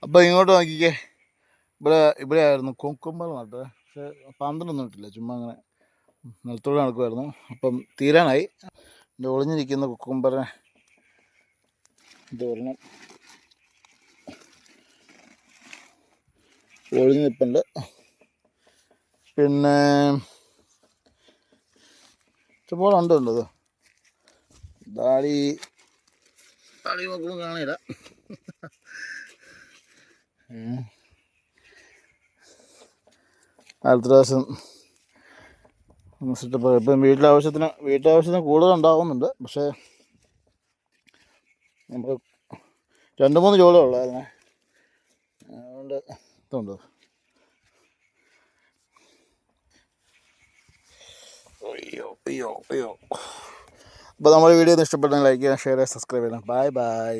അപ്പോൾ ഇങ്ങോട്ട് നോക്കിക്കേ, ഇവിടെ ആയിരുന്നു കുക്കുമ്പർ നട്ടത്. പക്ഷേ പന്തലൊന്നും ഇട്ടില്ല, ചുമ്മാ അങ്ങനെ നിലത്തോടെ നടക്കുമായിരുന്നു. അപ്പം തീരാനായി. ഇത് ഒളിഞ്ഞിരിക്കുന്ന കുക്കുമ്പറിനെ ഇത് ഒരെണ്ണം ഒളിഞ്ഞ് നിൽപ്പുണ്ട്. പിന്നെ ഇഷ്ടംപോലെ ഉണ്ട്. ഇത് ദാടി നോക്കുമ്പോൾ കാണില്ല. അടുത്ത പ്രാവശ്യം സെറ്റപ്പ്. ഇപ്പം വീട്ടാവശ്യത്തിന് കൂടുതൽ ഉണ്ടാകുന്നുണ്ട്. പക്ഷേ നമുക്ക് 2-3 ജോലി ഉള്ളായിരുന്നേ, അതുകൊണ്ട് ഇതുണ്ട്. അയ്യോ. അപ്പോൾ നമ്മുടെ വീഡിയോ ഇഷ്ടപ്പെട്ടെങ്കിൽ ലൈക്ക് ചെയ്യുക, ഷെയർ ചെയ്യുക, സബ്സ്ക്രൈബ് ചെയ്യണം. ബൈ.